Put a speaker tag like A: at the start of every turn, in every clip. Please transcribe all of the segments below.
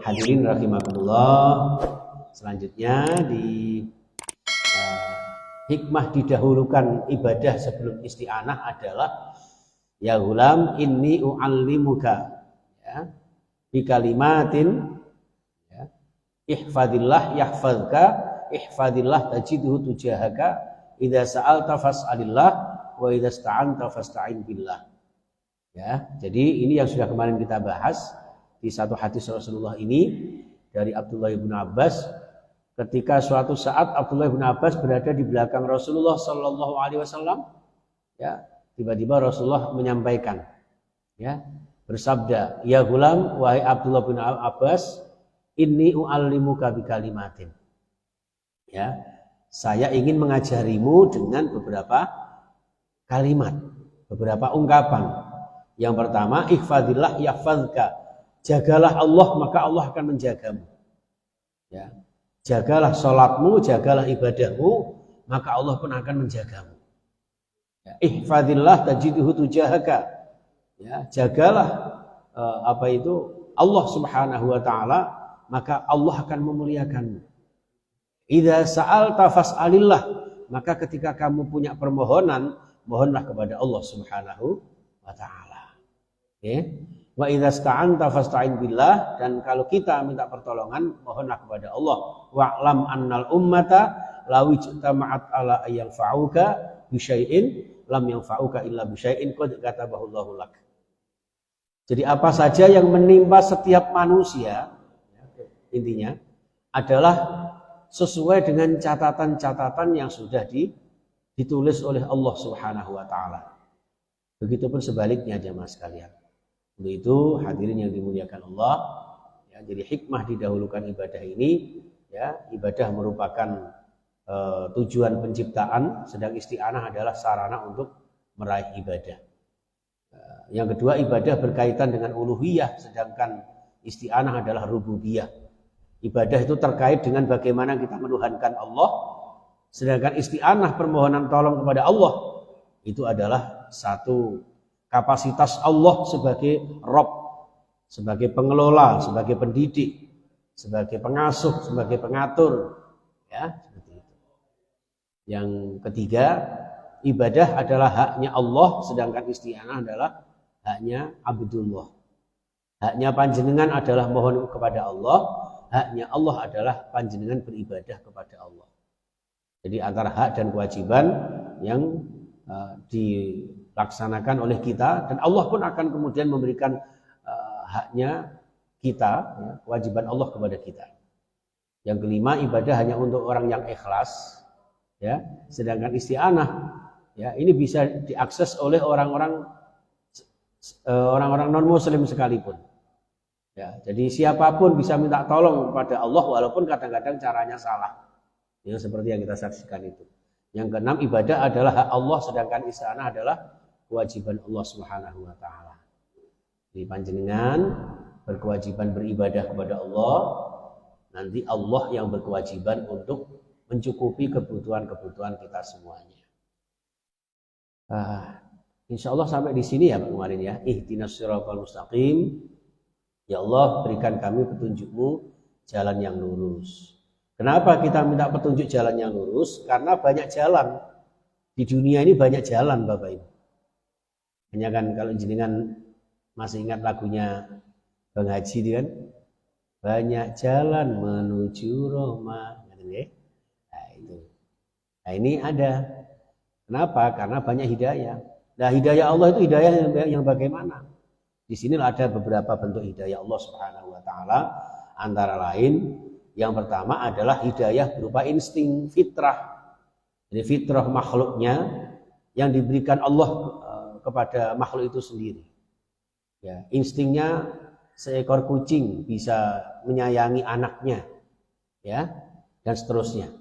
A: hadirin rahimakumullah. Selanjutnya di hikmah didahulukan ibadah sebelum isti'anah adalah ya gulam inni u'allimuka ya bi kalimatin ya, ihfadillah yahfazka ihfadillah tajidhu tujahaka idza sa'alta fas'alillah wa idza ista'anta fasta'in billah. Ya, jadi ini yang sudah kemarin kita bahas di satu hadis Rasulullah ini dari Abdullah bin Abbas. Ketika suatu saat Abdullah bin Abbas berada di belakang Rasulullah Sallallahu Alaihi Wasallam, ya tiba-tiba Rasulullah menyampaikan, ya bersabda, ya gulam, wahai Abdullah bin Abbas, inni u'allimuka bi kalimatin. Ya, saya ingin mengajarimu dengan beberapa kalimat, beberapa ungkapan. Yang pertama, ihfadillah yahfazka. Jagalah Allah, maka Allah akan menjagamu. Ya. Jagalah sholatmu, jagalah ibadahmu, maka Allah pun akan menjagamu. Ya. Ihfadillah tajidhu tujahaka. Ya, jagalah Allah Subhanahu wa taala, maka Allah akan memuliakanmu. Idza sa'alta fas'alillah, maka ketika kamu punya permohonan, mohonlah kepada Allah Subhanahu wa taala. Ya. Wa idza sta'anta fasta'in billah, dan kalau kita minta pertolongan mohonlah kepada Allah. Wa'lam annal ummata law ijtama'at ala ayanfa'uka bi syai'in lam yanfa'uka illa bi syai'in qad katabahu Allahu lak. Jadi apa saja yang menimpa setiap manusia, intinya adalah sesuai dengan catatan-catatan yang sudah ditulis oleh Allah Subhanahu wa taala. Begitupun sebaliknya jemaah sekalian. Untuk itu hadirin yang dimuliakan Allah, ya, jadi hikmah didahulukan ibadah ini, ya, ibadah merupakan tujuan penciptaan, sedang isti'anah adalah sarana untuk meraih ibadah. Yang kedua, ibadah berkaitan dengan uluhiyah, sedangkan isti'anah adalah rububiyah. Ibadah itu terkait dengan bagaimana kita menuhankan Allah, sedangkan isti'anah permohonan tolong kepada Allah itu adalah satu kapasitas Allah sebagai Rabb, sebagai pengelola, sebagai pendidik, sebagai pengasuh, sebagai pengatur, ya seperti itu. Yang ketiga, ibadah adalah haknya Allah, sedangkan isti'anah adalah haknya Abdullah. Haknya panjenengan adalah mohon kepada Allah, haknya Allah adalah panjenengan beribadah kepada Allah. Jadi antara hak dan kewajiban yang dilaksanakan oleh kita, dan Allah pun akan kemudian memberikan haknya kita, ya, kewajiban Allah kepada kita. Yang kelima, ibadah hanya untuk orang yang ikhlas, ya, sedangkan isti'anah, ya, ini bisa diakses oleh orang-orang non muslim sekalipun. Ya, jadi siapapun bisa minta tolong kepada Allah walaupun kadang-kadang caranya salah. Yang seperti yang kita saksikan itu. Yang keenam, ibadah adalah hak Allah, sedangkan isti'anah adalah kewajiban Allah Subhanahu wa taala. Jadi panjenengan berkewajiban beribadah kepada Allah, nanti Allah yang berkewajiban untuk mencukupi kebutuhan-kebutuhan kita semuanya. Insya Allah sampai di sini ya Pak kemarin ya. Ihdinas siratal mustaqim. Ya Allah, berikan kami petunjuk-Mu jalan yang lurus. Kenapa kita minta petunjuk jalan yang lurus? Karena banyak jalan. Di dunia ini banyak jalan Bapak Ibu. Hanya kan kalau jenengan masih ingat lagunya Bang Haji itu kan, banyak jalan menuju Roma. Nah itu. Nah ini ada. Kenapa? Karena banyak hidayah. Nah hidayah Allah itu hidayah yang bagaimana? Di sinilah ada beberapa bentuk hidayah Allah Subhanahu wa taala, antara lain yang pertama adalah hidayah berupa insting fitrah. Jadi fitrah makhluknya yang diberikan Allah kepada makhluk itu sendiri. Ya, instingnya seekor kucing bisa menyayangi anaknya, ya, dan seterusnya.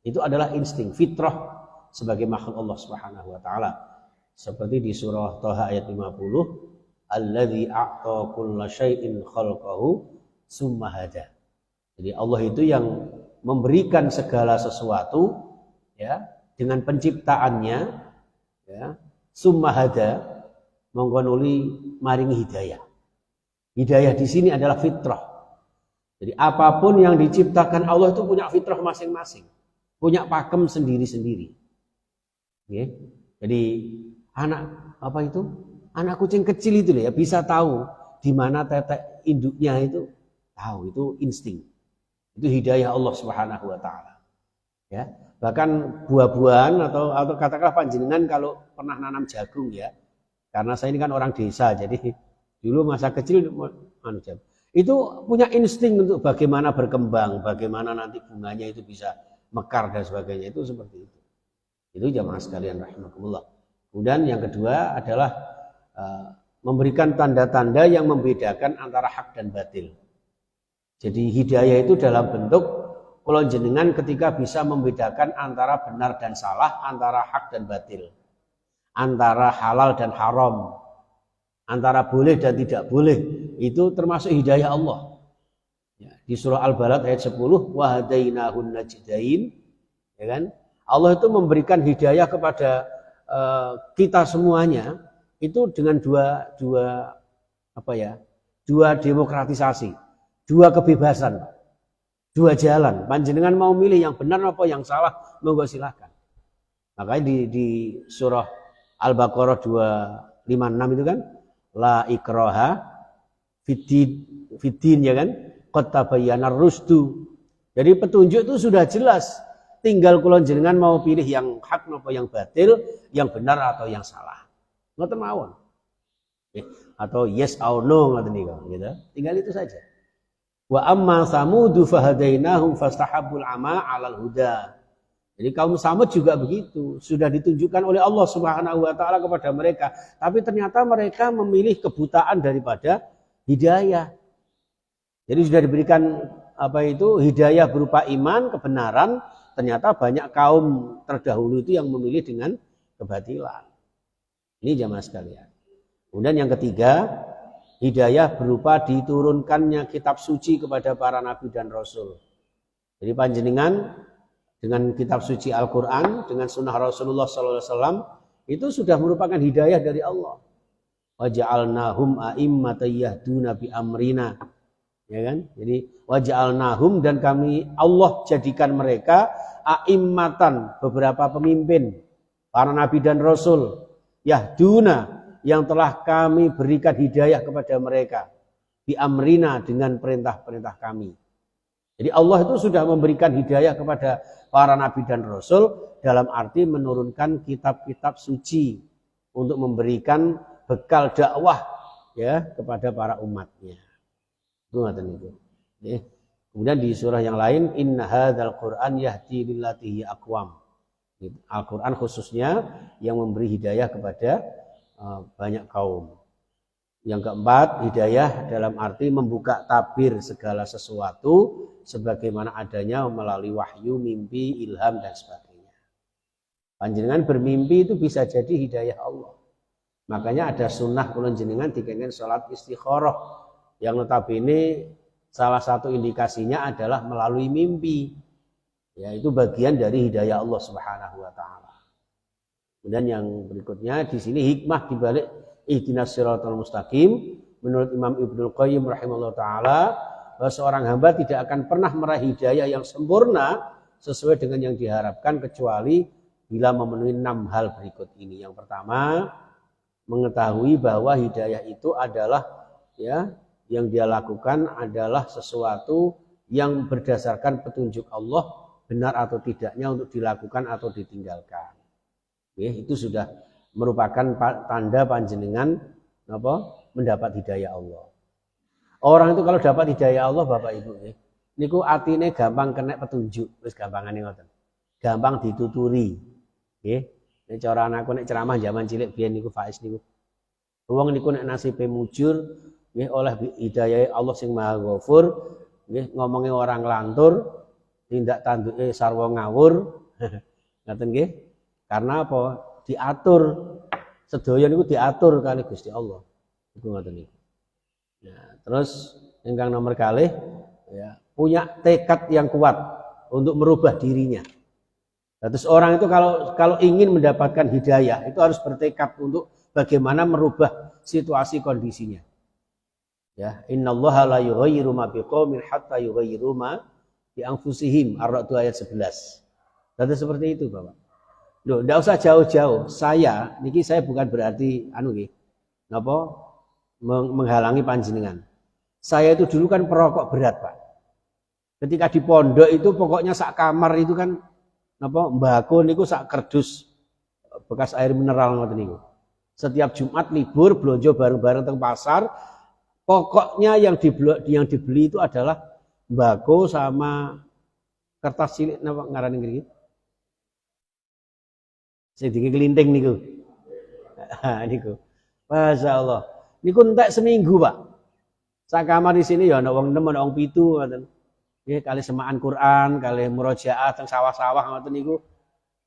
A: Itu adalah insting fitrah sebagai makhluk Allah Subhanahu wa taala. Seperti di surah Thaha ayat 50, alladzi a'ta kulla syai'in khalqahu tsumma hada. Jadi Allah itu yang memberikan segala sesuatu, ya, dengan penciptaannya, ya, summa hada, mongko nuli maringi hidayah. Hidayah di sini adalah fitrah. Jadi apapun yang diciptakan Allah itu punya fitrah masing-masing, punya pakem sendiri-sendiri. Ya. Jadi anak kucing kecil itu ya bisa tahu di mana tetek induknya itu, tahu, itu insting. Itu hidayah Allah Subhanahu wa taala. Ya. Bahkan buah-buahan atau katakanlah panjenengan kalau pernah nanam jagung ya. Karena saya ini kan orang desa, jadi dulu masa kecil itu punya insting untuk bagaimana berkembang, bagaimana nanti bunganya itu bisa mekar dan sebagainya, itu seperti itu. Itu jamaah sekalian rahimakumullah. Kemudian yang kedua adalah memberikan tanda-tanda yang membedakan antara hak dan batil. Jadi hidayah itu dalam bentuk kula jenengan ketika bisa membedakan antara benar dan salah, antara hak dan batil, antara halal dan haram, antara boleh dan tidak boleh, itu termasuk hidayah Allah. Ya, di surah Al-Balad ayat 10, wa hadainahun najdain, ya kan? Allah itu memberikan hidayah kepada kita semuanya itu dengan dua demokratisasi, dua kebebasan, dua jalan. Panjenengan mau milih yang benar apa yang salah, monggo silakan. Makanya di surah Al-Baqarah 256 itu kan, la ikraha fiddin, ya kan, qad tabayyana rusdu. Jadi petunjuk itu sudah jelas, tinggal kula jenengan mau pilih yang hak apa yang batil, yang benar atau yang salah. Ngoten mawon. Atau yes or no ngoten niku, gitu. Tinggal itu saja. Wa amma samudu fahadainahum fastahabbul ama 'alal huda. Jadi kaum Samud juga begitu, sudah ditunjukkan oleh Allah Subhanahu wa taala kepada mereka, tapi ternyata mereka memilih kebutaan daripada hidayah. Jadi sudah diberikan hidayah berupa iman, kebenaran, ternyata banyak kaum terdahulu itu yang memilih dengan kebatilan. Ini jamaah sekalian. Kemudian yang ketiga, hidayah berupa diturunkannya kitab suci kepada para nabi dan rasul. Jadi panjenengan dengan kitab suci Al-Quran, dengan sunnah Rasulullah SAW, itu sudah merupakan hidayah dari Allah. Waja'alnahum a'immatan yahduna bi amrina. Ya kan? Jadi waja'alnahum, dan kami Allah jadikan mereka a'immatan, beberapa pemimpin, para nabi dan rasul, yahduna, yang telah kami berikan hidayah kepada mereka, bi amrina, dengan perintah-perintah kami. Jadi Allah itu sudah memberikan hidayah kepada para nabi dan rasul dalam arti menurunkan kitab-kitab suci untuk memberikan bekal dakwah ya kepada para umatnya. Itu ngaten itu. Ya. Kemudian di surah yang lain, inna hadzal Qur'an yahdi lillati hiya aqwam. Al-Qur'an khususnya yang memberi hidayah kepada banyak kaum. Yang keempat, hidayah dalam arti membuka tabir segala sesuatu sebagaimana adanya melalui wahyu, mimpi, ilham, dan sebagainya. Panjenengan bermimpi itu bisa jadi hidayah Allah. Makanya ada sunnah kula jenengan dikengken salat istikharah, yang notabene salah satu indikasinya adalah melalui mimpi. Ya, itu bagian dari hidayah Allah Subhanahu wa taala. Kemudian yang berikutnya di sini hikmah dibalik ihdinas siratal mustaqim, menurut Imam Ibnul Qayyim rahimahullah taala, bahwa seorang hamba tidak akan pernah meraih hidayah yang sempurna sesuai dengan yang diharapkan kecuali bila memenuhi 6 hal berikut ini. Yang pertama, mengetahui bahwa hidayah itu adalah yang dia lakukan adalah sesuatu yang berdasarkan petunjuk Allah, benar atau tidaknya untuk dilakukan atau ditinggalkan. Itu sudah merupakan tanda panjenengan mendapat hidayah Allah. Orang itu kalau dapat hidayah Allah, Bapak Ibu, niku atine gampang kena petunjuk, wis gampangane ngoten. Gampang dituturi. Nggih. Nek cara anakku nek ceramah zaman cilik biyen niku Faiz niku. Wong niku nek nasibe mujur, nggih oleh hidayah Allah sing Maha Ghafur, nggih ngomongi orang lantur, tindak tanduke sarwa ngawur. Ngaten nggih. Karena apa? Diatur, sedaya niku diatur kali Gusti Allah. Iku ngoten niku. Nah, terus ingkang nomor kalih punya tekad yang kuat untuk merubah dirinya. Nah, terus orang itu kalau ingin mendapatkan hidayah itu harus bertekad untuk bagaimana merubah situasi kondisinya. Ya, innallaha la yughayyiru ma biqaumin hatta yughayyiru ma bi anfusihim. Ar-Ra'd ayat 11. Tentu seperti itu, Bapak. Loh, enggak usah jauh-jauh. Saya bukan berarti napa menghalangi panjenengan. Saya itu dulu kan perokok berat, Pak. Ketika di pondok itu pokoknya sak kamar itu kan mbako niku sak kerdus bekas air mineral ngoten niku. Setiap Jumat libur belanja bareng-bareng teng pasar. Pokoknya yang dibeli itu adalah mbako sama kertas cilik napa ngarani ngriki. Sing kelinting niku. Niku. Masyaallah. Niku entek seminggu, Pak. Sak kamar di sini ya ana wong 6 ana wong 7 ngoten. Nggih kali semaan Quran, kali murojaah teng sawah-sawah ngoten niku.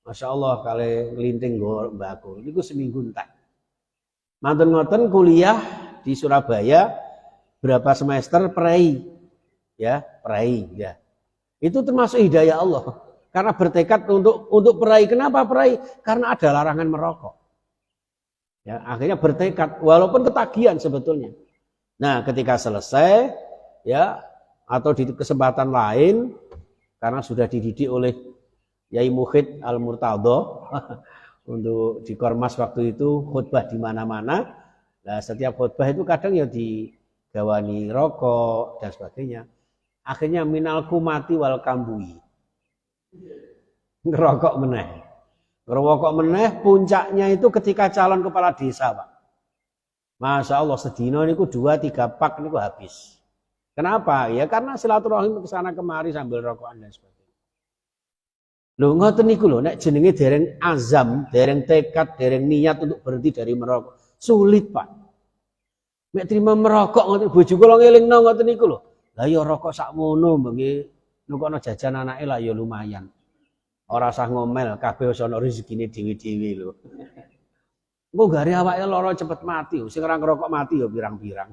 A: Masyaallah kali nglinting nggo mbako. Niku seminggu entek. Mantun ngoten kuliah di Surabaya berapa semester prei ya. Itu termasuk hidayah Allah karena bertekad untuk prei. Kenapa prei? Karena ada larangan merokok ya, akhirnya bertekad walaupun ketagihan sebetulnya. Nah ketika selesai ya, atau di kesempatan lain karena sudah dididik oleh Yai Muhid Al-Murtadho untuk di Kormas waktu itu khutbah di mana-mana. Nah setiap khutbah itu kadang ya digawani rokok dan sebagainya. Akhirnya minal kumati wal kambui. Ngerokok meneh puncaknya itu ketika calon kepala desa, Pak. Masya Allah sedino niku 2-3 pak niku habis. Kenapa? Ya karena silaturahim kesana kemari sambil rokokan dan sebagainya. Lho ngoten niku lho, nek jenenge dereng azam, dereng tekad, dereng niat untuk berhenti dari merokok. Sulit, Pak. Nek terima merokok ngoten bojo kula ngelingno ngoten niku lho. Lah ya rokok sakmono nggih nukokno jajan anake lah ya lumayan. Ora usah ngomel, kabeh wis ana rezekine dhewe-dhewe lho. Engko gare awake lara cepet mati, sing ora ngerokok mati ya pirang-pirang.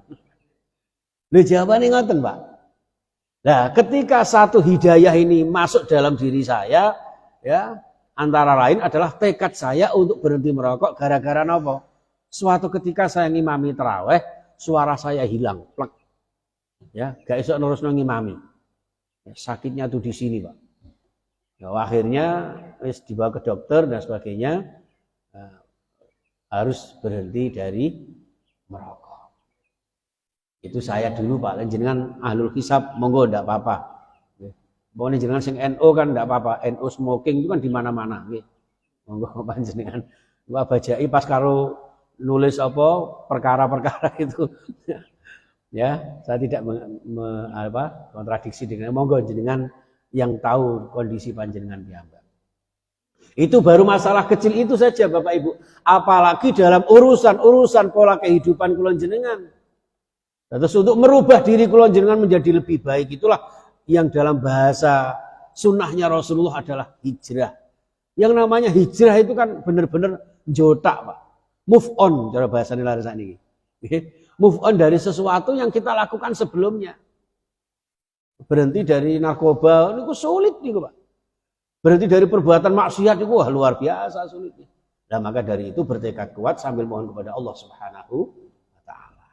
A: Lho jawabane ngoten, Pak. Nah, ketika satu hidayah ini masuk dalam diri saya, ya, antara lain adalah tekad saya untuk berhenti merokok gara-gara napa? Suatu ketika saya ngimami tarawih, suara saya hilang, plek. Ya, gak iso nerusno ngimami. Ya, sakitnya tuh di sini, Pak. Ya, akhirnya wis dibawa ke dokter dan sebagainya, harus berhenti dari merokok. Itu saya dulu, Pak. Jenengan ahlul hisab, monggo ndak apa-apa. Pokoknya jenengan sing NO kan ndak apa-apa. NO smoking itu kan di mana-mana, nggih. Monggo panjenengan. Wa bajai pas karo nulis apa perkara-perkara itu. Ya, saya tidak kontradiksi dengan monggo jenengan yang tahu kondisi panjenengan piyambak. Itu baru masalah kecil itu saja Bapak Ibu. Apalagi dalam urusan pola kehidupan kula jenengan. Terus untuk merubah diri kula jenengan menjadi lebih baik itulah yang dalam bahasa sunnahnya Rasulullah adalah hijrah. Yang namanya hijrah itu kan benar-benar jotak, Pak. Move on cara bahasane laris niki. Move on dari sesuatu yang kita lakukan sebelumnya. Berhenti dari narkoba niku sulit niku, Pak. Berhenti dari perbuatan maksiat itu wah luar biasa sulitnya. Nah maka dari itu bertekad kuat sambil mohon kepada Allah Subhanahu wa taala.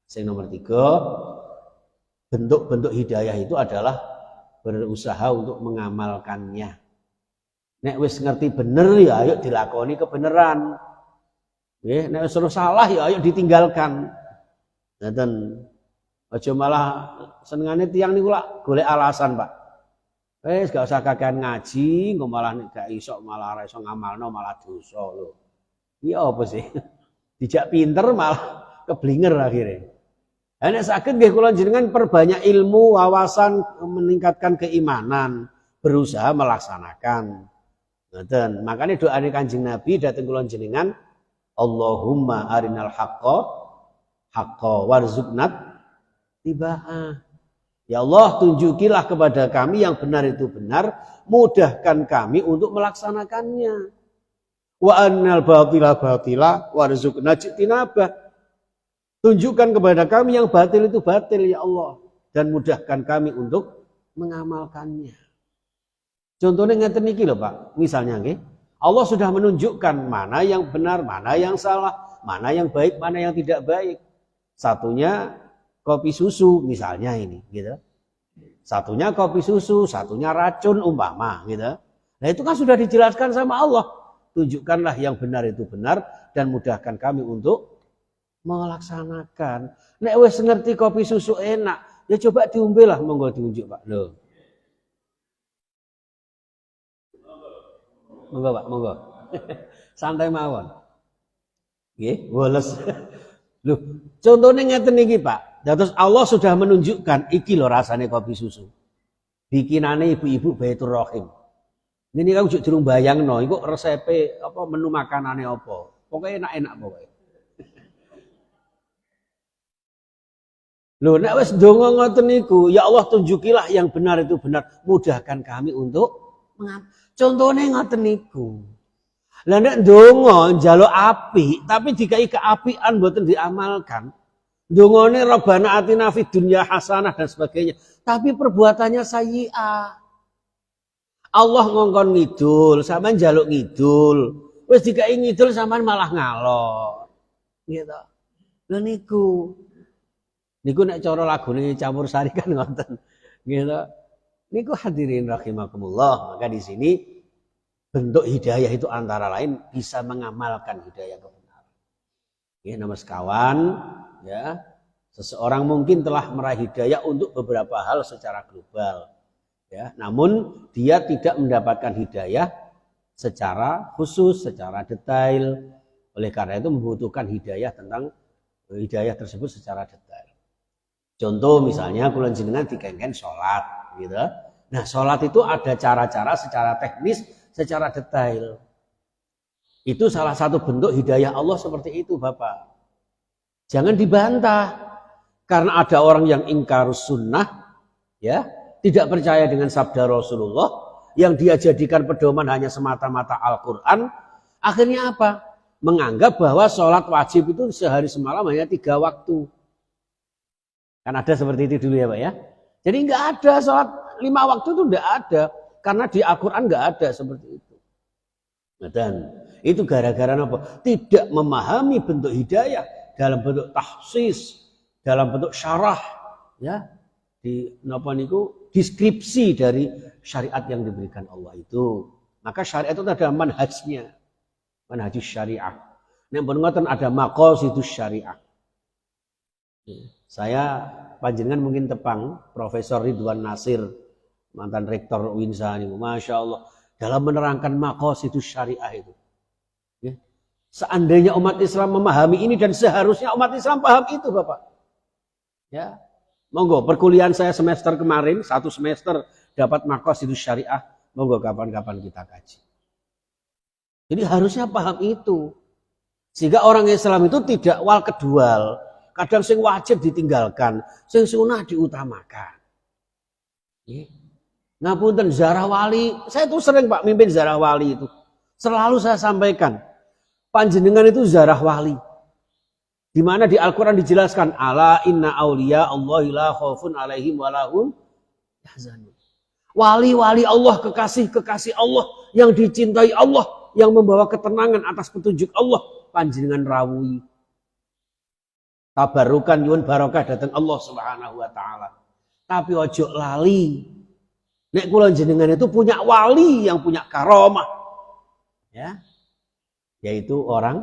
A: Yang nomor 3, bentuk-bentuk hidayah itu adalah berusaha untuk mengamalkannya. Nek wis ngerti bener ya ayo dilakoni kebenaran. Nggih, nek wis salah ya ayo ditinggalkan. Ngaten. Aja malah senengane tiyang niku lak golek alasan, Pak. Wis gak usah kakean ngaji, engko malah nek gak iso malah ora iso ngamalno malah dosa lho. Iya apa sih? Dijak pinter malah keblinger akhirnya. Lah nek saged nggih kula jenengan perbanyak ilmu, wawasan, meningkatkan keimanan, berusaha melaksanakan. Ngoten. Makanya doane Kanjeng Nabi dhateng kula jenengan, Allahumma arinal haqqa warzuqnat tiba'ah. Ya Allah, tunjukilah kepada kami yang benar itu benar, mudahkan kami untuk melaksanakannya. Wa annal batila warzuqna jitinabah. Tunjukkan kepada kami yang batil itu batil ya Allah dan mudahkan kami untuk mengamalkannya. Contohnya ngeten niki lho, Pak. Misalnya nggih, Allah sudah menunjukkan mana yang benar, mana yang salah, mana yang baik, mana yang tidak baik. Satunya kopi susu misalnya ini, gitu. Satunya kopi susu, satunya racun umpama, gitu. Nah itu kan sudah dijelaskan sama Allah. Tunjukkanlah yang benar itu benar dan mudahkan kami untuk melaksanakan. Nek wis ngerti kopi susu enak, ya coba diombe lah, monggo diunjuk Pak. Loh. Monggo Pak, monggo. Santai mawon. Nggih, woles. Loh, contohnya ngeten iki Pak. Terus Allah sudah menunjukkan iki lho rasane kopi susu. Bikinane ibu-ibu Baitur Rahim. Ini kan ujug durung bayangno, iku resepe apa menu makanane apa. Pokoknya enak-enak pokoknya. Lho nek wis ndonga ngoten niku, ya Allah tunjukilah yang benar itu benar, mudahkan kami untuk contohnya ngoten niku. Lah nek ndonga njaluk apik, tapi dikai keapian mboten diamalkan. Dongone Rabbana atina fid dunya hasanah dan sebagainya. Tapi perbuatannya sayyi'ah. Allah ngongkon ngidul, sampean njaluk ngidul. Wis dikai ngidul sampean malah ngalor. Gitu. Lha niku. Niku nek cara lagune campur sari kan ngoten. Gitu. Niku hadirin rahimakumullah. Maka di sini bentuk hidayah itu antara lain bisa mengamalkan hidayah kebenaran. Ya, nama sekawan. Ya, seseorang mungkin telah meraih hidayah untuk beberapa hal secara global, ya, namun dia tidak mendapatkan hidayah secara khusus, secara detail. Oleh karena itu membutuhkan hidayah tentang hidayah tersebut secara detail. Contoh misalnya kula jenengan dikengken sholat, gitu. Nah sholat itu ada cara-cara secara teknis, secara detail. Itu salah satu bentuk hidayah Allah seperti itu, Bapak. Jangan dibantah karena ada orang yang ingkarus sunnah, ya, tidak percaya dengan sabda Rasulullah yang dia jadikan pedoman hanya semata-mata Al-Quran. Akhirnya apa? Menganggap bahwa sholat wajib itu sehari semalam hanya 3 waktu. Kan ada seperti itu dulu ya Pak ya. Jadi nggak ada sholat 5 waktu itu nggak ada karena di Al-Quran nggak ada seperti itu. Dan itu gara-gara apa? Tidak memahami bentuk hidayah dalam bentuk tahsis, dalam bentuk syarah, ya, di napa niku deskripsi dari syariat yang diberikan Allah itu. Maka syariat itu ada manhajnya, manhajus syariah. Nek pun ngoten ada maqasidus syariah. Saya panjenengan mungkin tepang Profesor Ridwan Nasir, mantan rektor Uinsa niku, masya Allah, dalam menerangkan maqasidus syariah itu. Ya. Seandainya umat Islam memahami ini dan seharusnya umat Islam paham itu, Bapak. Ya, monggo perkuliahan saya semester kemarin 1 semester dapat maqasidus syariah, monggo kapan-kapan kita kaji. Jadi harusnya paham itu, sehingga orang Islam itu tidak wal kedual. Kadang sing wajib ditinggalkan, sing sunah diutamakan. Ngapunten ziarah wali, saya tuh sering Pak mimpin ziarah wali itu. Selalu saya sampaikan, panjenengan itu ziarah wali. Di mana di Al-Qur'an dijelaskan, ala inna auliya Allahi la khaufun alaihim wa lahum yahzanun. Wali-wali Allah, kekasih-kekasih Allah yang dicintai Allah, yang membawa ketenangan atas petunjuk Allah, panjenengan rawuhi. Tabarukan nyuwun barokah datang Allah Subhanahu wa taala. Tapi ojo lali. Nek kula jenengan itu punya wali yang punya karomah. Ya. Yaitu orang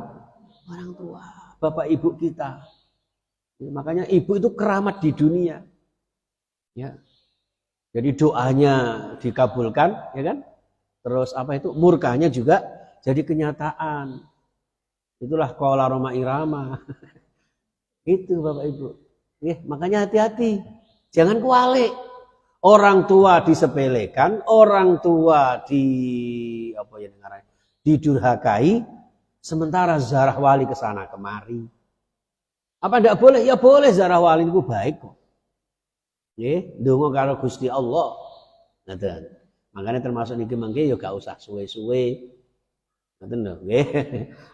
A: tua, bapak ibu kita. Ya, makanya ibu itu keramat di dunia. Ya. Jadi doanya dikabulkan, ya kan? Terus apa itu? Murkanya juga jadi kenyataan. Itulah qaula Roma Irama. Itu Bapak Ibu. Makanya hati-hati. Jangan kualik. Orang tua disepelekan, orang tua didurhakai, sementara ziarah wali ke sana kemari. Apa enggak boleh? Ya boleh, ziarah wali itu baik kok. Nggih, ndonga karo Gusti Allah. Ngoten. Makanya termasuk niki mangke ya gak usah suwe-suwe. Ngoten lho, nggih.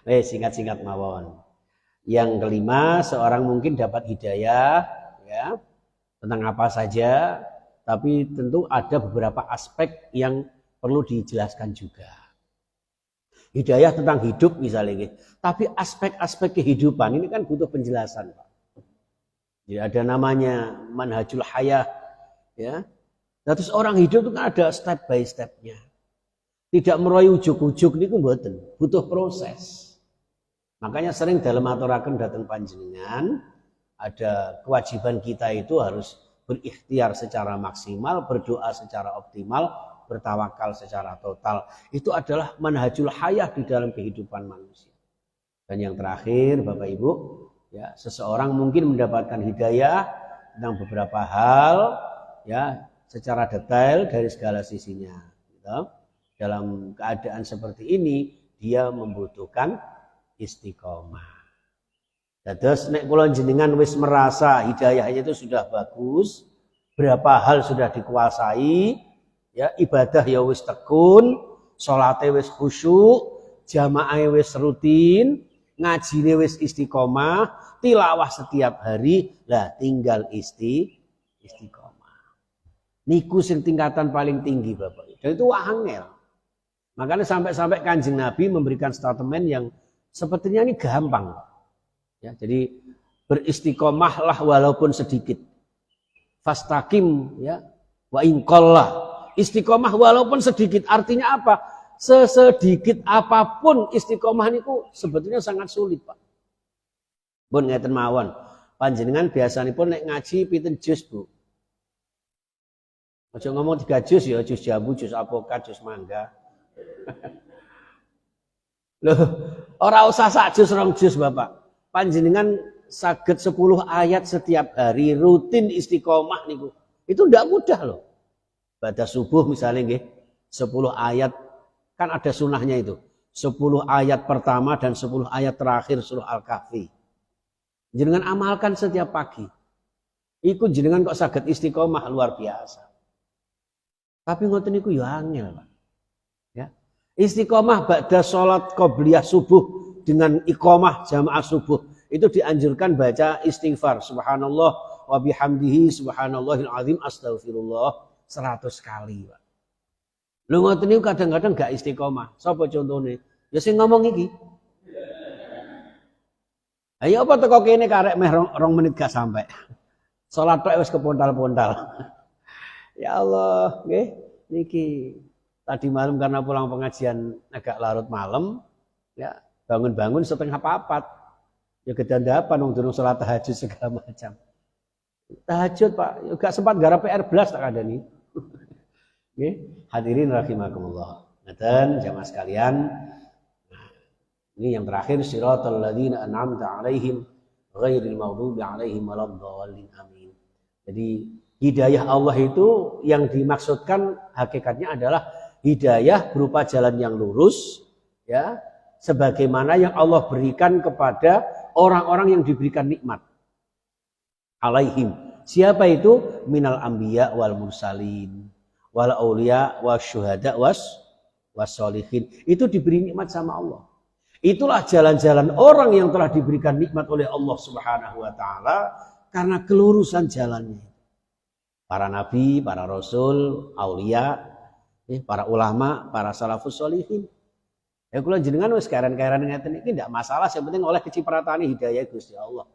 A: Singkat-singkat mawon. Yang kelima, seorang mungkin dapat hidayah, ya, tentang apa saja, tapi tentu ada beberapa aspek yang perlu dijelaskan juga. Hidayah tentang hidup misalnya, tapi aspek-aspek kehidupan ini kan butuh penjelasan, Pak. Jadi ada namanya manhajul hayah, ya. Nah, terus orang hidup itu kan ada step by stepnya. Tidak merayu ujuk-ujuk niku mboten, butuh proses. Makanya sering dalam aturaken datang panjenengan ada kewajiban kita itu harus berikhtiar secara maksimal, berdoa secara optimal, bertawakal secara total. Itu adalah manhajul hayah di dalam kehidupan manusia. Dan yang terakhir, Bapak Ibu, ya, seseorang mungkin mendapatkan hidayah tentang beberapa hal, ya, secara detail dari segala sisinya. Gitu. Dalam keadaan seperti ini, dia membutuhkan istiqomah. Terus nek kula jenengan wis merasa hidayahnya itu sudah bagus, berapa hal sudah dikuasai, ya, ibadah ya wis tekun, salate wis khusyuk, jamaah wis rutin, ngajine wis istiqomah, tilawah setiap hari, lah tinggal istiqomah. Niku sing tingkatan paling tinggi Bapak. Dan itu angel. Makanya sampai-sampai Kanjeng Nabi memberikan statement yang sepertinya ini gampang. Ya, jadi beristiqomahlah walaupun sedikit. Fastaqim, ya, wa inqallah. Istiqomah walaupun sedikit artinya apa? Sesedikit apapun istiqomah niku sebetulnya sangat sulit, Pak. Pun ngeten mawon. Panjenengan biasanipun nek ngaji pinten juz, Bu? Aja ngomong 3 juz ya, juz jambu, juz apokat, juz mangga. Loh, ora usah sak juz 2 juz, Bapak. Panjenengan saged 10 ayat setiap hari rutin istiqomah niku. Itu ndak mudah loh. Pada subuh misalnya nggih, 10 ayat kan ada sunahnya itu. 10 ayat pertama dan 10 ayat terakhir surah Al-Kahfi. Jenengan amalkan setiap pagi. Iku jenengan kok saged istiqomah luar biasa. Tapi ngoten niku ya angel, Pak. Ya. Istiqomah ba'da salat qobliyah subuh dengan iqamah jamaah subuh itu dianjurkan baca istighfar subhanallah wa bihamdihi subhanallahil azim astaghfirullah 100 kali, Pak. Lho ngoten niku kadang-kadang gak istiqomah. Sapa contone? Ya sing ngomong iki. Ayo apa teko kene karek meh 2 menit gak sampai. Salat tok wis kepontal-pontal. Ya Allah, nggih niki tadi malam karena pulang pengajian agak larut malam, ya bangun-bangun 3:30. Ya kedandapan wong durung salat tahajud segala macam. Tahajud, Pak, ya gak sempat garap PR blas tak kandhani. Nggih, hadirin rahimakumullah. Ngeten jamaah sekalian. Nah, ini yang terakhir siratal ladzina an'amta 'alaihim ghairil maghdubi 'alaihim waladdallin. Amin. Jadi hidayah Allah itu yang dimaksudkan hakikatnya adalah hidayah berupa jalan yang lurus, ya, sebagaimana yang Allah berikan kepada orang-orang yang diberikan nikmat. Alaihim. Siapa itu? Minal anbiya wal mursalin, wal auliya wasyuhada wassolihin. Itu diberi nikmat sama Allah. Itulah jalan-jalan orang yang telah diberikan nikmat oleh Allah Subhanahu wa taala karena kelurusan jalannya. Para nabi, para rasul, aulia, para ulama, para salafus sholihin. Ya kula jenengan wis karen-karen ngeten iki ndak masalah, yang penting oleh kecipratan hidayah Gusti Allah.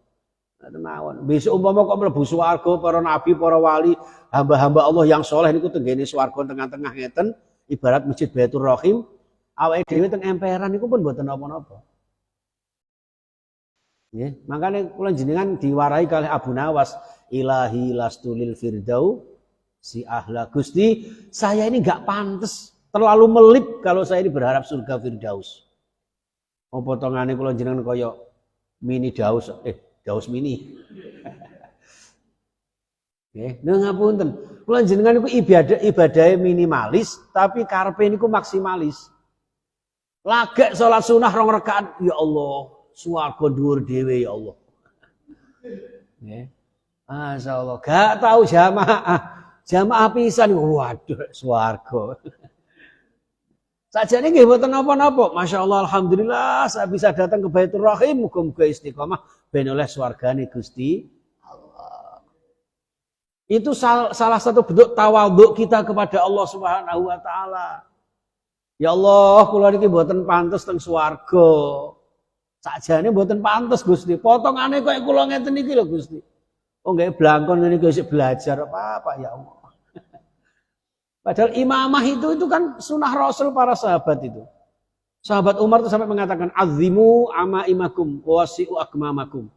A: Mawon. Besok umpama kok mlebu swarga para nabi, para wali, hamba-hamba Allah yang soleh niku tenggene swarga tengah-tengah ngeten, ibarat Masjid Baitur Rahim, awake dhewe teng emperan niku pun mboten napa-napa. Nggih, makane kula jenengan diwarai kalih Abu Nawas, ilahi lastulil firdau si ahla Gusti, saya ini enggak pantas, terlalu melip kalau saya ini berharap surga firdaus. Oh potongane kula jenengan kaya mini daus, daus mini. Nggih, ngapunten. Kula jenengan niku ibadah minimalis tapi karepe niku maksimalis. Lagek salat sunah 2 rakaat, ya Allah, swarga dhuwur dhewe ya Allah. Nggih. Masyaallah, gak tahu jamaah. Jamaah pisan, waduh swarga. Sajane nggih mboten napa-napa. Masyaallah, alhamdulillah saya bisa datang ke Baitur Rahim, muga-muga istiqomah ben oleh swargane Gusti Allah. Itu salah satu bentuk tawadhu kita kepada Allah Subhanahu wa taala. Ya Allah, kula niki mboten pantes teng swarga. Sakjane mboten pantes Gusti. Potongane koyo kula ngeten iki lho Gusti. Oh nggak blangkon ini gak belajar apa ya Allah. Padahal imamah itu kan sunnah Rasul para sahabat itu. Sahabat Umar itu sampai mengatakan azimu amaimakum wasi'u akmamakum.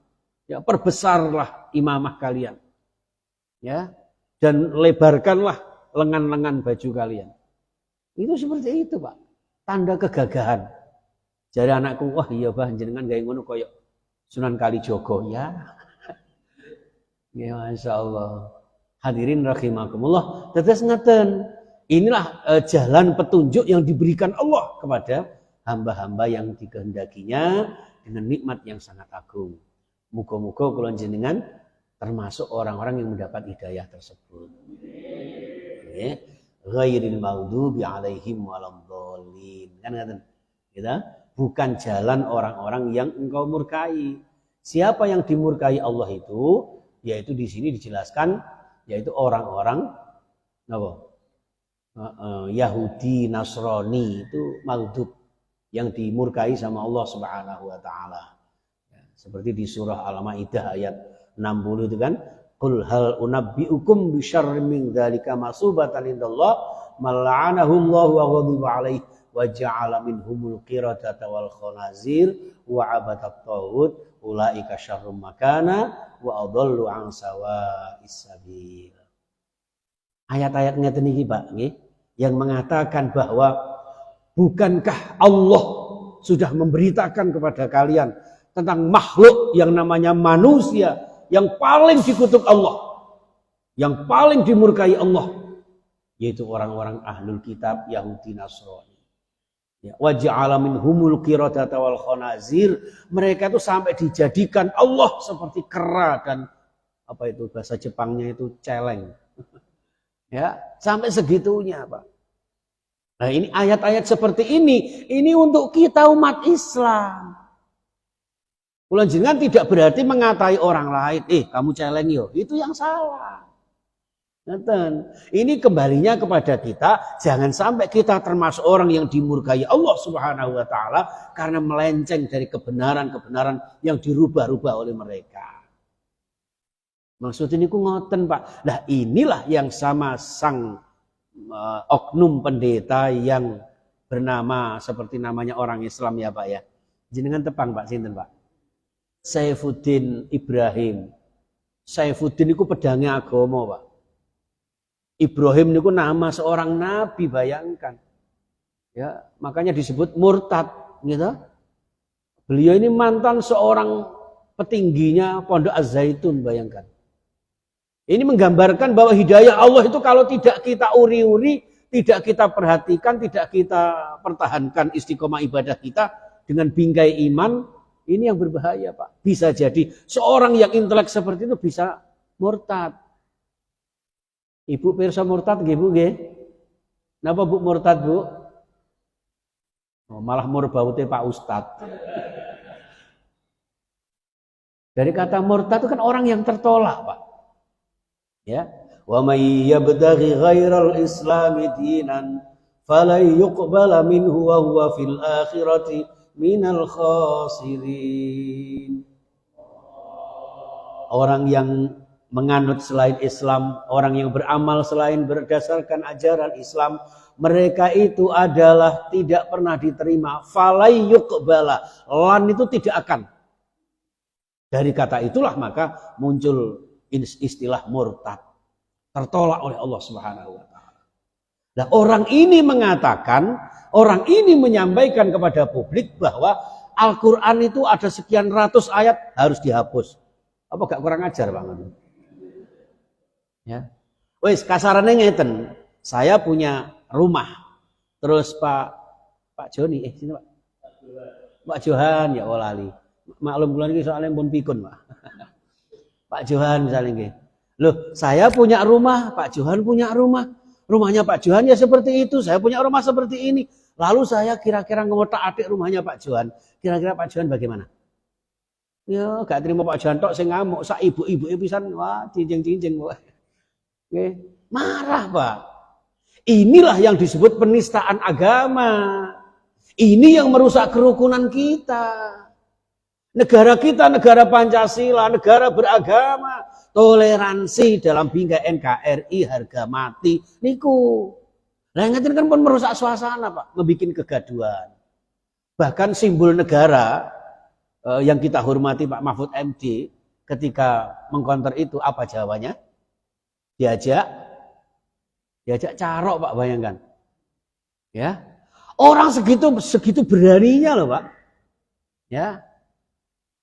A: Ya, perbesarlah imamah kalian. Ya, dan lebarkanlah lengan-lengan baju kalian. Itu seperti itu, Pak. Tanda kegagahan. Jadi anakku, wah iya bah jenengan gawe ngono koyo Sunan Kalijogo ya. Ya Masya Allah. Hadirin rahimakumullah. Tetes ngeten. Inilah jalan petunjuk yang diberikan Allah kepada hamba-hamba yang dikehendakinya dengan nikmat yang sangat agung. Muga-muga kula jenengan termasuk orang-orang yang mendapat hidayah tersebut. Ya. Ghairil maghdubi alaihim waladhdallin. Kan ngaten. Gitu? Bukan jalan orang-orang yang engkau murkai. Siapa yang dimurkai Allah itu? Yaitu di sini dijelaskan yaitu orang-orang Yahudi, Nasrani itu maghdub yang dimurkai sama Allah Subhanahu wa taala. Ya, seperti di surah Al-Maidah ayat 60 itu kan, qul hal unabbiukum bisyarrin min dzalika masubatan indallah mal'anahu Allah wa ghadiba alaihi wa ja'ala minhumul qiradata wal khanazir wa abadat taghut ulaika syarrum makana wa adallu an sawa'is sabil. Ayat-ayat ngeten iki Pak nggih yang mengatakan bahwa bukankah Allah sudah memberitakan kepada kalian tentang makhluk yang namanya manusia yang paling dikutuk Allah, yang paling dimurkai Allah, yaitu orang-orang ahlul kitab Yahudi Nasrani. Ya, wa ja'ala minhumul qiradata wal khanazir, mereka itu sampai dijadikan Allah seperti kera dan apa itu bahasa Jepangnya itu celeng. Ya, sampai segitunya, Pak. Nah, ini ayat-ayat seperti ini untuk kita umat Islam. Kula jenengan tidak berarti mengatai orang lain, kamu celeng yo, itu yang salah. Nonton. Ini kembalinya kepada kita, jangan sampai kita termasuk orang yang dimurkai Allah Subhanahu wa taala karena melenceng dari kebenaran-kebenaran yang dirubah-rubah oleh mereka. Maksud ini ku ngoten, Pak. Nah, inilah yang sama sang oknum pendeta yang bernama seperti namanya orang Islam ya, Pak ya. Jenengan tepang, Pak, sinten, Pak? Saifuddin Ibrahim. Saifuddin itu pedangnya agama, Pak. Ibrahim itu nama seorang nabi, bayangkan. Ya, makanya disebut murtad, gitu. Beliau ini mantan seorang petingginya Pondok Az-Zaitun, bayangkan. Ini menggambarkan bahwa hidayah Allah itu kalau tidak kita uri-uri, tidak kita perhatikan, tidak kita pertahankan istiqomah ibadah kita dengan bingkai iman, ini yang berbahaya, Pak. Bisa jadi seorang yang intelek seperti itu bisa murtad. Ibu pirsa murtad nggih, Bu nggih? Napa Bu murtad, Bu? Oh, malah murbaute Pak Ustad. Dari kata murtad itu kan orang yang tertolak, Pak. Ya, wa may yabtaghi ghairal islami dinan falan yuqbala minhu wa huwa fil akhirati minal khasirin. Orang yang menganut selain Islam, orang yang beramal selain berdasarkan ajaran Islam, mereka itu adalah tidak pernah diterima. Falai yuqbala, lan itu tidak akan. Dari kata itulah maka muncul istilah murtad, tertolak oleh Allah Subhanahu wa taala. Nah, orang ini mengatakan, orang ini menyampaikan kepada publik bahwa Al-Qur'an itu ada sekian ratus ayat harus dihapus. Apa gak kurang ajar, Bang? Ya. Wes kasarane ngeten. Saya punya rumah. Terus Pak Joni, sini Pak. Pak Johan ya lali. Maklum kula niki soalnya pun pikun, Pak. Pak Johan misalnya nggih. Loh, saya punya rumah, Pak Johan punya rumah. Rumahnya Pak Johan ya seperti itu, saya punya rumah seperti ini. Lalu saya kira-kira ngotak-atik rumahnya Pak Johan. Kira-kira Pak Johan bagaimana? Ya, gak terima Pak Johan tok sing ngamuk, sak ibu-ibu pisan, wah cincing-cincing. Oke, marah, Pak. Inilah yang disebut penistaan agama. Ini yang merusak kerukunan kita. Negara kita negara Pancasila, negara beragama. toleransi dalam bingkai NKRI harga mati niku. Lah ngaten kan pun merusak suasana, Pak, membuat kegaduhan. Bahkan simbol negara yang kita hormati Pak Mahfud MD ketika mengkonter itu apa jawabannya? Diajak carok, Pak, bayangkan. Ya. Orang segitu beraninya loh, Pak. Ya.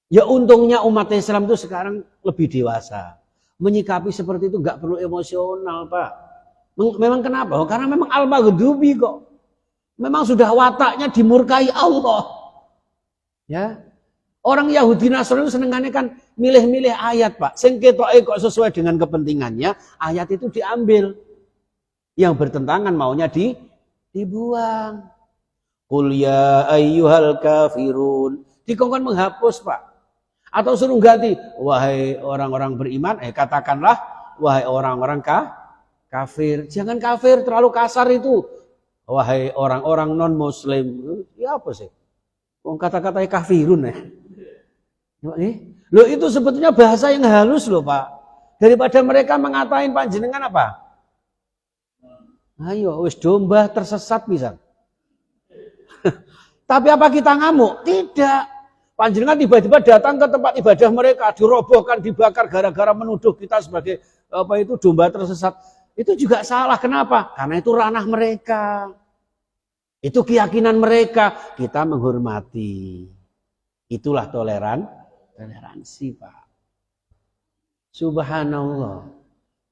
A: Ya untungnya umat Islam itu sekarang lebih dewasa. Menyikapi seperti itu nggak perlu emosional, Pak. Memang kenapa? Karena memang al-maghdubi kok. Memang sudah wataknya dimurkai Allah. Ya. Orang Yahudi Nasrani senengannya kan milih-milih ayat, Pak. Sing ketoke kok sesuai dengan kepentingannya, ayat itu diambil. Yang bertentangan maunya dibuang. Qul ya ayyuhal kafirun. Dikongkon menghapus, Pak. Atau suruh ganti, wahai orang-orang beriman, katakanlah wahai orang-orang kafir. Jangan kafir terlalu kasar itu. Wahai orang-orang non muslim. Ya apa sih? Kata-katanya kafirun ya. Loh itu sebetulnya bahasa yang halus loh, Pak. Daripada mereka mengatain panjenengan apa? Ayo, wis domba tersesat bisa. Tapi apa kita ngamuk? Tidak. Panjenengan tiba-tiba datang ke tempat ibadah mereka, dirobohkan, dibakar gara-gara menuduh kita sebagai domba tersesat. Itu juga salah. Kenapa? Karena itu ranah mereka. Itu keyakinan mereka. Kita menghormati. Itulah toleransi, Pak. Subhanallah.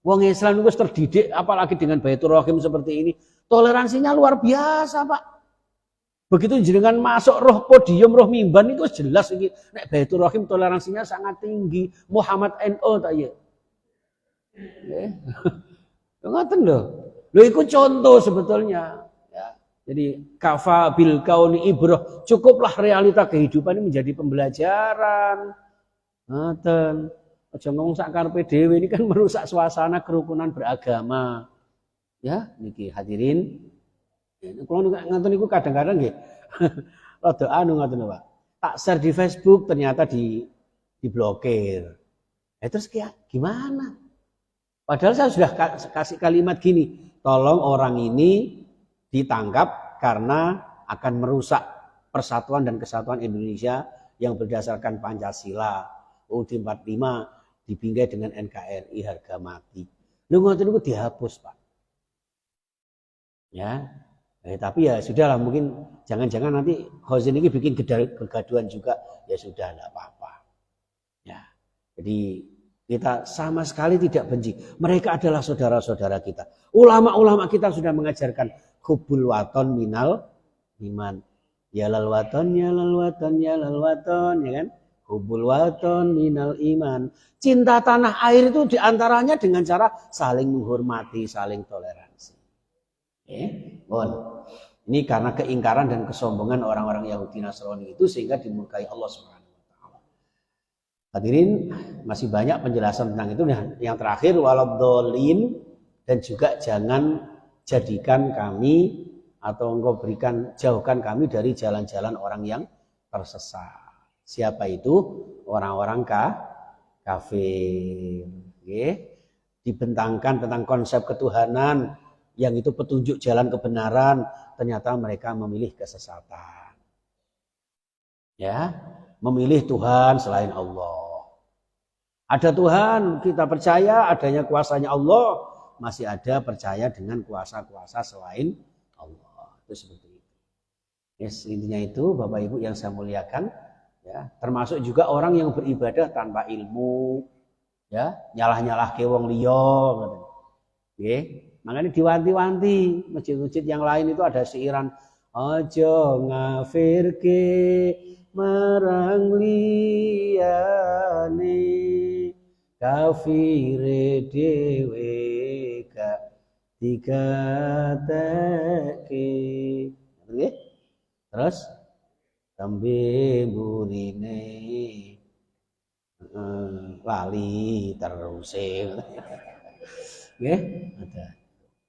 A: Wong Islam itu terdidik, apalagi dengan Baitur Rahim seperti ini. Toleransinya luar biasa, Pak. Begitu jenengan masuk roh podium, roh mimban itu jelas ini. Nek Baitur Rahim toleransinya sangat tinggi. Muhammad NO tak ya. Ngoten lho. Lho iku contoh sebetulnya. Ya. Jadi kafa bil kauni ibrah. Cukuplah realita kehidupan ini menjadi pembelajaran. Ngoten. Aja ngomong sak karepe dhewe ini kan merusak suasana kerukunan beragama. Ya, niki hadirin. Kalau ngoten niku kadang-kadang nggih. Rada ngoten Pak. Tak share di Facebook ternyata diblokir. Terus gimana? Padahal saya sudah kasih kalimat gini, tolong orang ini ditangkap karena akan merusak persatuan dan kesatuan Indonesia yang berdasarkan Pancasila. UUD 45 dibingkai dengan NKRI harga mati. Lu ngoten niku dihapus, Pak. Ya. Tapi ya sudahlah, mungkin jangan-jangan nanti Khozin ini bikin kegaduhan juga, ya sudah enggak apa-apa. Ya. Jadi kita sama sekali tidak benci. Mereka adalah saudara-saudara kita. Ulama-ulama kita sudah mengajarkan hubbul waton minal iman. Ya lal waton, ya lal waton, ya lal waton, ya kan? Hubbul waton minal iman. Cinta tanah air itu diantaranya dengan cara saling menghormati, saling toleransi. Ini karena keingkaran dan kesombongan orang-orang Yahudi Nasrani itu sehingga dimurkai Allah Subhanahu wa taala. Hadirin, masih banyak penjelasan tentang itu. Yang terakhir waladhdallin, dan juga jangan jadikan kami atau engkau jauhkan kami dari jalan-jalan orang yang tersesat. Siapa itu? Orang-orang kafir. Dibentangkan tentang konsep ketuhanan yang itu petunjuk jalan kebenaran, ternyata mereka memilih kesesatan. Ya, memilih Tuhan selain Allah. Ada Tuhan, kita percaya adanya kuasanya Allah, masih ada percaya dengan kuasa-kuasa selain Allah. Itu seperti itu. Yes, intinya itu Bapak Ibu yang saya muliakan, ya, termasuk juga orang yang beribadah tanpa ilmu, ya, nyalah-nyalah ke wong liya, nggih. Makanya diwanti-wanti, masjid-masjid yang lain itu ada siiran ojo ngafirke marang liyane kafire dhewe gak digateke. Nggih? Terus tembe mburine lali teruse. Nggih? Ada.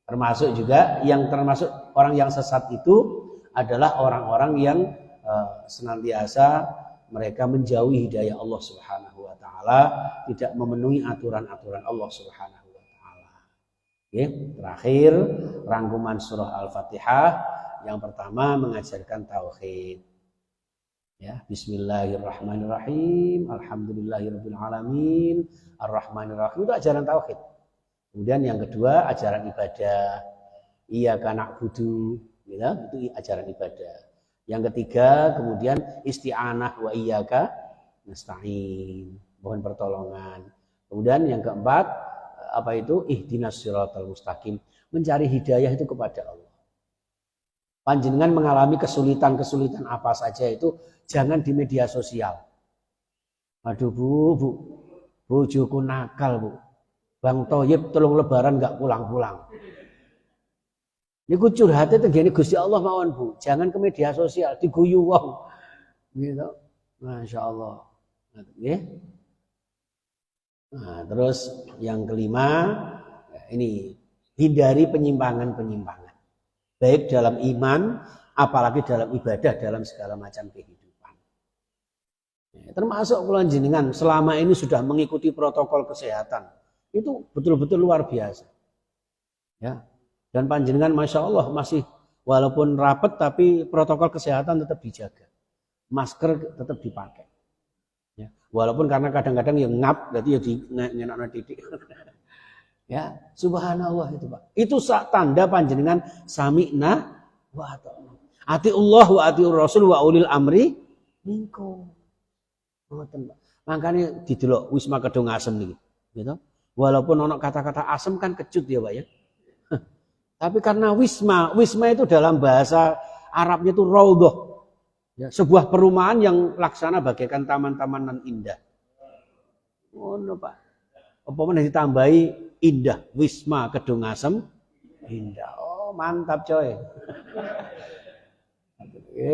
A: Termasuk juga yang termasuk orang yang sesat itu adalah orang-orang yang senantiasa mereka menjauhi hidayah Allah Subhanahu wa taala, tidak memenuhi aturan-aturan Allah Subhanahu wa taala. Oke, terakhir rangkuman surah Al-Fatihah yang pertama mengajarkan tauhid. Ya, bismillahirrahmanirrahim, alhamdulillahirabbil alamin, arrahmanirrahim, itu ajaran tauhid. Kemudian yang kedua ajaran ibadah. Iyyaka na'budu, gitu, itu ajaran ibadah. Yang ketiga kemudian isti'anah wa iyyaka nasta'in, mohon pertolongan. Kemudian yang keempat apa itu? Ihdinas siratal mustaqim, mencari hidayah itu kepada Allah. Panjenengan mengalami kesulitan-kesulitan apa saja itu jangan di media sosial. Aduh bu, bojoku nakal bu, Bang Toyib tolong lebaran nggak pulang-pulang. Niku curhatnya tenggene Gusti Allah mawon bu, jangan ke media sosial diguyu wong, gitu. Masya Allah. Nah, terus yang kelima ini hindari penyimpangan-penyimpangan, baik dalam iman, apalagi dalam ibadah, dalam segala macam kehidupan. Termasuk kula jenengan selama ini sudah mengikuti protokol kesehatan, itu betul-betul luar biasa. Ya. Dan panjenengan Masya Allah masih walaupun rapat tapi protokol kesehatan tetap dijaga. Masker tetap dipakai. Ya. Walaupun karena kadang-kadang yang ngap, berarti ya di ngenakna titik. Ya, subhanallah itu Pak. Itu tanda panjenengan sami'na wa ata'na. Atiullah wa atiur rasul wa ulil amri minkum. Ngoten Pak. Makanya didelok Wisma Kedung Asem niki, gitu. Walaupun ono kata-kata asem kan kecut ya Pak ya. Tapi karena wisma itu dalam bahasa Arabnya itu raudhah. Ya, sebuah perumahan yang laksana bagaikan taman-taman nan indah. Oh no, Pak. Apa meneh ditambahi indah, Wisma Kedung Asem indah. Oh, mantap coy. Oke,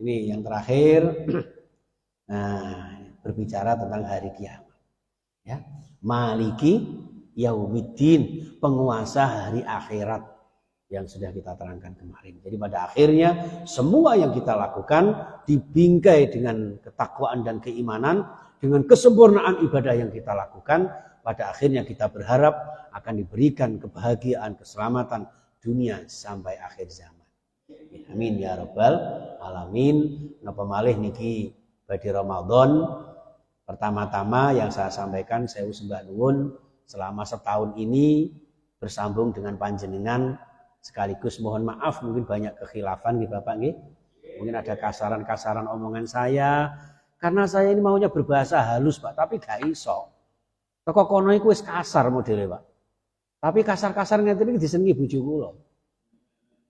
A: ini yang terakhir. Nah, berbicara tentang hari kiamat. Ya. Maliki Yaumiddin, penguasa hari akhirat yang sudah kita terangkan kemarin. Jadi pada akhirnya semua yang kita lakukan dibingkai dengan ketakwaan dan keimanan, dengan kesempurnaan ibadah yang kita lakukan, pada akhirnya kita berharap akan diberikan kebahagiaan, keselamatan dunia sampai akhir zaman. Amin ya rabbal alamin. Napa malih niki badhe Ramadan. Pertama-tama yang saya sampaikan sewu sembah nuwun, selama setahun ini bersambung dengan panjenengan, sekaligus mohon maaf mungkin banyak kekhilafan gitu Bapak nggih. Mungkin ada kasaran-kasaran omongan saya karena saya ini maunya berbahasa halus Pak, tapi gak iso. Teko kono iku wis kasar modele Pak. Tapi kasar-kasar ngeten iki disenengi bojo kula.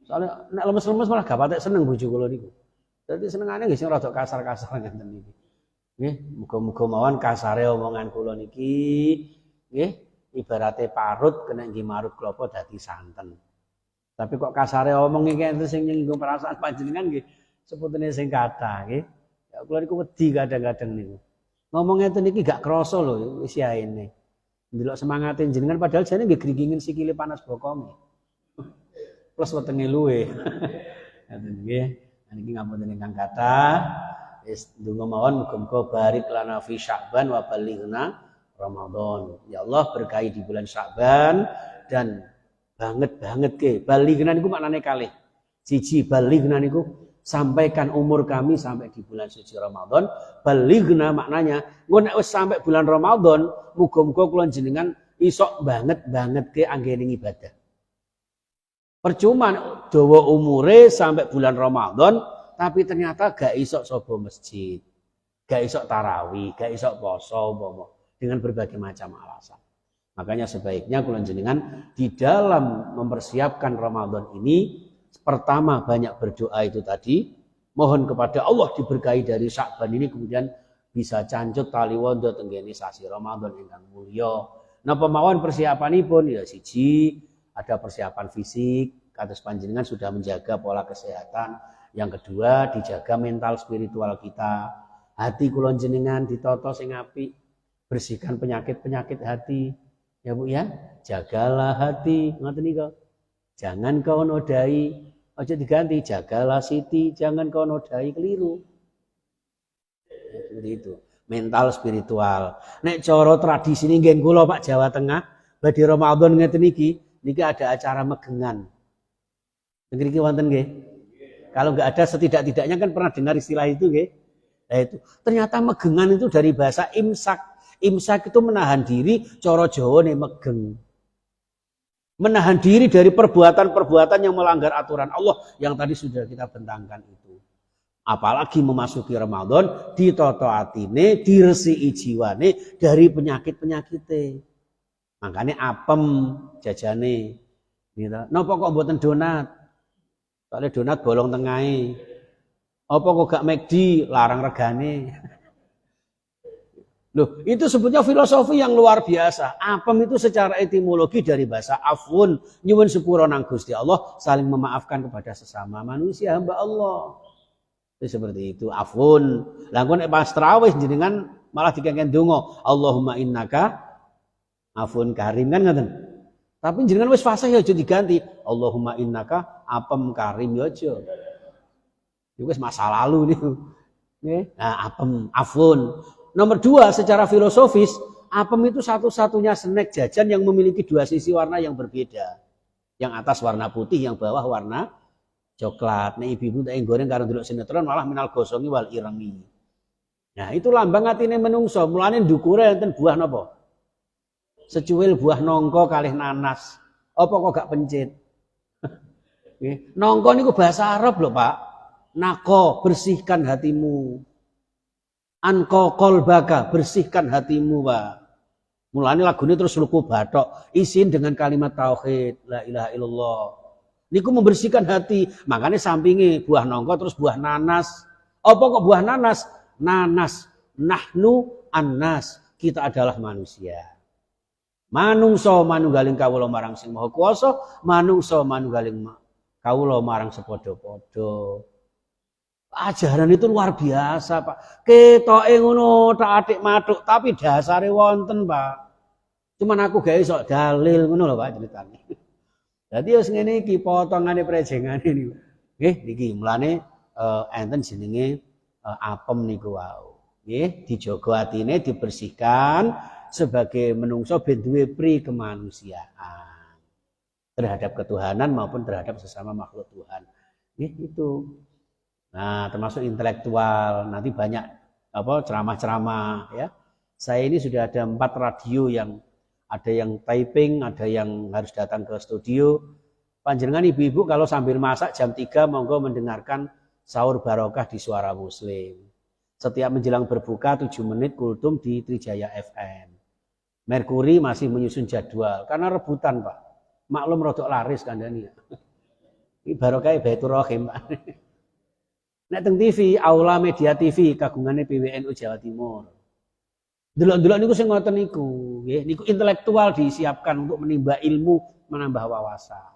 A: Soalnya nek lemes-lemes malah gak patek seneng bojo kula niku. Dadi senengane nggih sing rada kasar-kasar ngeten iki. Nggih, muga-muga mawon kasare omongan kula niki nggih ibarate parut kena nggih marut klapa dadi santen. Tapi kok kasare omong iki enten sing nyinggung perasaan panjenengan nggih seputune sing kathah nggih. Ya kula niku wedi kadang-kadang niku. Ngomong ngeten iki gak krasa lho wis yaene. Ndelok semangate jenengan padahal jane nggih gringingin sikile panas bokome. Plus wetenge luwe. Ngoten nggih. Niki ngapunten ingkang kathah. Wis ndonga mawon muga-muga barik lana fi Sya'ban wa balighna Ramadan. Ya Allah berkahi di bulan Sya'ban dan banget ke balighna niku maknane kalih. Siji balighna niku sampaikan umur kami sampai di bulan suci Ramadan. Balighna maknanya engko nek wis sampai bulan Ramadan muga-muga kula jenengan iso banget ke anggene ibadah. Percuma dawa umure sampai bulan Ramadan tapi ternyata gak iso sapa masjid, gak iso tarawih, gak iso poso umpama dengan berbagai macam alasan. Makanya sebaiknya kula jenengan di dalam mempersiapkan Ramadan ini pertama banyak berdoa itu tadi, mohon kepada Allah diberkahi dari Sya'ban ini kemudian bisa cancut tali wondo tenggene sasi Ramadan ingkang mulya. Napa mawon persiapanipun ya siji ada persiapan fisik, kados panjenengan sudah menjaga pola kesehatan. Yang kedua dijaga mental spiritual kita. Hati kula jenengan ditata sing apik, bersihkan penyakit-penyakit hati. Ya Bu ya, jagalah hati, ngoten niku. Jangan kau nodai, aja diganti, jagalah siti, jangan kau nodai, keliru. Seperti itu. Mental spiritual. Nek cara tradisi ini nggih kula Pak Jawa Tengah, badhe Ramadan ngeten niki ada acara megengan. Niki wonten nggih? Kalau nggak ada setidak-tidaknya kan pernah dengar istilah itu nggih. Nah itu. Ternyata megengan itu dari bahasa imsak. Imsak itu menahan diri, cara Jawa nih megeng. Menahan diri dari perbuatan-perbuatan yang melanggar aturan Allah yang tadi sudah kita bentangkan itu. Apalagi memasuki Ramadan, ditoto atine, diresiki jiwane dari penyakit-penyakite. Makanya apem jajane. Gitu. Napa kok mboten donat? Soalnya donat bolong tengahe. Apa kok gak McD larang regane? Loh, itu sebetulnya filosofi yang luar biasa. Apem itu secara etimologi dari bahasa afun, nyuwun sepura nang Gusti Allah, saling memaafkan kepada sesama manusia hamba Allah. Itu seperti itu, afun. Lah kok nek pas tarawih jenengan malah dikengken donga, Allahumma innaka afun karim kan ngoten. Tapi jenengan wis fasih ya aja diganti, Allahumma innaka apem karim ya aja. Itu wis masa lalu niku. Nggih. Nah, apem, afun. Nomor 2, secara filosofis, apem itu satu-satunya snack jajan yang memiliki 2 sisi warna yang berbeda. Yang atas warna putih, yang bawah warna coklat. Nek ibu-ibu tak goreng karo ndelok sinetron malah minal gosongi wal irangi. Nah, itu lambang atine menungso. Mulane ndukure enten buah napa? Secuil buah nongko kalih nanas. Apa kok gak pencit? Nggih. Nongko niku bahasa Arab lho, Pak. Nako, bersihkan hatimu. Anko kolbaka, bersihkan hatimu, Pak. Mulane lagune terus luku bathok, isin dengan kalimat tauhid, la ilaha illallah. Niku membersihkan hati. Makanya sampingi buah nongko terus buah nanas. Apa kok buah nanas? Nanas, nahnu annas. Kita adalah manusia. Manungso manunggaling kawula marang Sing Maha Kuwasa, manungso manunggaling kawula marang sepadha-padha. Ajaran itu luar biasa, Pak. Ketoke ngono tak atik matuk, tapi dasare wonten, Pak. Cuman aku gak iso dalil ngono lho, Pak, ceritane. Dadi wis ngene iki potongane prejengane niku. Nggih, niki mulane enten jenenge apem niku wau. Nggih, dijaga atine, dibersihkan sebagai menungso ben duwe pri kemanusiaan terhadap ketuhanan maupun terhadap sesama makhluk Tuhan. Nggih, itu. Nah, termasuk intelektual. Nanti banyak ceramah-ceramah ya. Saya ini sudah ada 4 radio yang ada yang typing, ada yang harus datang ke studio. Panjenengan ibu-ibu kalau sambil masak jam 3 monggo mendengarkan sahur barokah di Suara Muslim. Setiap menjelang berbuka 7 menit kultum di Trijaya FM. Merkuri masih menyusun jadwal karena rebutan, Pak. Maklum rodok laris kandhani. Ini barokah Baitur Rahim, Pak. Nek teng TV, Aula Media TV kagungane PWNU Jawa Timur. Delok-delok niku sing ngoten niku, nggih. Niku intelektual disiapkan untuk menimba ilmu, menambah wawasan.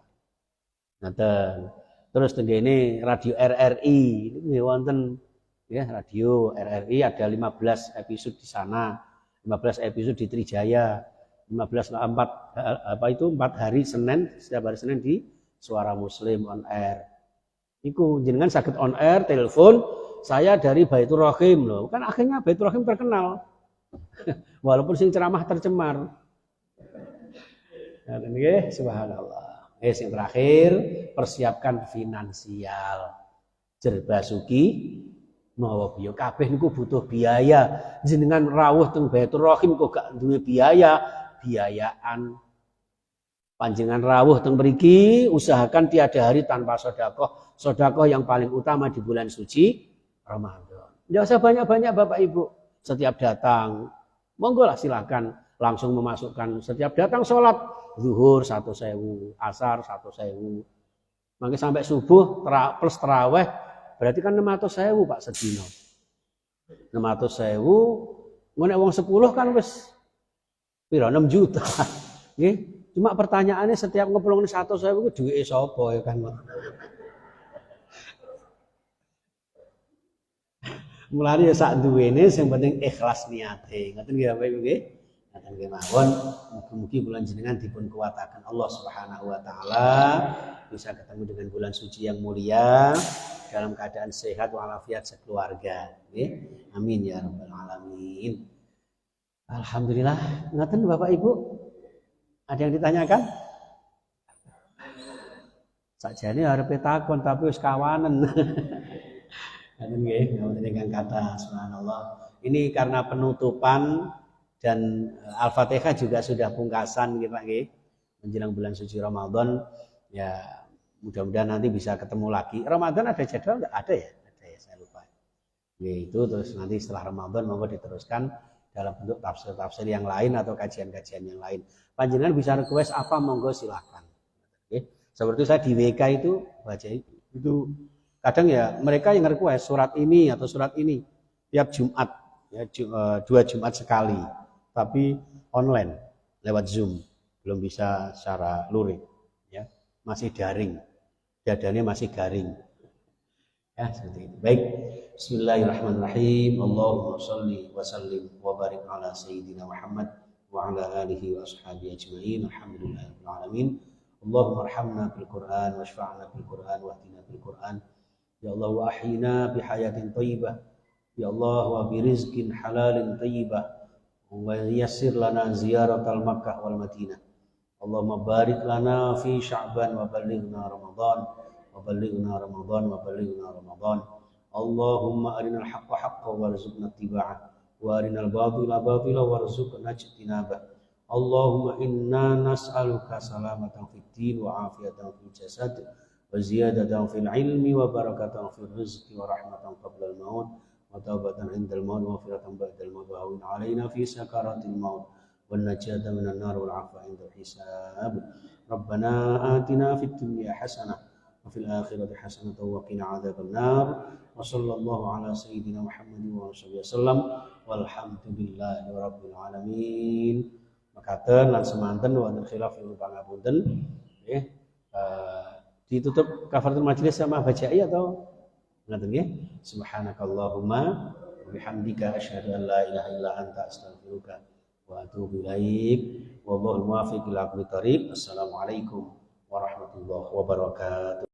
A: Ngoten. Terus teng kene radio RRI niku wonten ya, radio RRI ada 15 episode di sana. 15 episode di Trijaya. 4 hari Senin, setiap hari Senin di Suara Muslim on air. Iku jenengan sakit on air, telepon, saya dari Baitur Rahim loh. Kan akhirnya Baitur Rahim terkenal. Walaupun sing ceramah tercemar. Nah, ini subhanallah. Yang terakhir, persiapkan finansial. Jerbasuki mawa biaya kabeh niku butuh biaya. Jenengan rawuh teng Baitur Rahim kok gak duwe biaya, biayaan. Panjenengan rawuh teng mriki, usahakan tiada hari tanpa sedekah. Sedekah yang paling utama di bulan suci Ramadan. Tidak usah banyak-banyak Bapak Ibu. Setiap datang, monggo lah silakan langsung memasukkan. Setiap datang sholat, zuhur 1.000, asar 1.000. Mangke sampai subuh plus tarawih, berarti kan 600.000 Pak sedina. 600.000, ngono wong 10 kan wis pira 6 juta. Nggih. Cuma pertanyaannya setiap ngeplung 100.000 ku duwike sapa ya kan. Mulane ya sak duwene sing penting ikhlas niate. Ngoten nggih Bapak Ibu nggih. Ngaten nggih mawon, mugi-mugi bulan jenengan dipun kuwataken Allah Subhanahu wa taala, bisa ketemu dengan bulan suci yang mulia dalam keadaan sehat walafiat sekeluarga. Nggih. Amin ya rabbal alamin. Alhamdulillah. Ngaten Bapak Ibu, ada yang ditanyakan? Sakjane arepe takon tapi wis kawanen. Ngaten nggih, ngapunten ingkang kathah subhanallah. Ini karena penutupan dan Al-Fatihah juga sudah pungkasan kita nggih menjelang bulan suci Ramadan. Ya, mudah-mudahan nanti bisa ketemu lagi. Ramadan ada jadwal enggak? Ada ya? Ada ya, saya lupa. Itu terus nanti setelah Ramadan monggo diteruskan dalam bentuk tafsir-tafsir yang lain atau kajian-kajian yang lain. Panjenengan bisa request apa monggo silakan. Oke. Seperti saya di WK itu baca itu kadang ya mereka yang request surat ini atau surat ini tiap Jumat ya 2 Jumat sekali. Tapi online lewat Zoom, belum bisa secara luring ya, masih daring, dadanya masih garing ya, seperti itu. Baik, bismillahirrahmanirrahim. Allahumma shalli wa sallim wa barik ala sayyidina Muhammad wa ala alihi wa ashabihi ajma'in. Alhamdulillahirabbil alamin. Allahumma arhamna bil Qur'an washfa'na bil Qur'an wahdina bil Qur'an. Ya Allah wa ahyina bi hayatin thayyibah. Ya Allah wa bi rizqin halalin thayyibah. Wa yassir lana ziyaratal Makkah wal Madinah. Allahumma barik lana fi Sya'ban wa ballighna Ramadan wa ballighna Ramadan wa ballighna Ramadan. Allahumma arinal haqqa haqqan warzuqna ittiba'ah wa arinal batila batila warzuqna ijtinabah. Allahumma inna nas'aluka salamatan fid din wa afiyatan fil jasad wa ziyadatan fil ilmi wa barakatan fil rizqi wa rahmatan qabla al maut وتوبة عند الموت ومغفرة بعد الموت وهون علينا في سكرات الموت والنجاة من النار والعفو عند الحساب. ربنا آتنا في الدنيا حسنة وفي الآخرة حسنة وقنا عذاب النار وصلى الله على سيدنا محمد وصحبه وسلم والحمد لله رب العالمين. Makaten lan semanten wonten khilaf ing pangapunten nggih. Ditutup kafaratul majelis sama bacai atau ngaten nggih. Subhanakallahumma wa bihamdika asyhadu an la ilaha illa anta astaghfiruka wa atubu ilaik. Wallahul muwaffiq ila aqwamit thoriq. Assalamualaikum warahmatullahi wabarakatuh.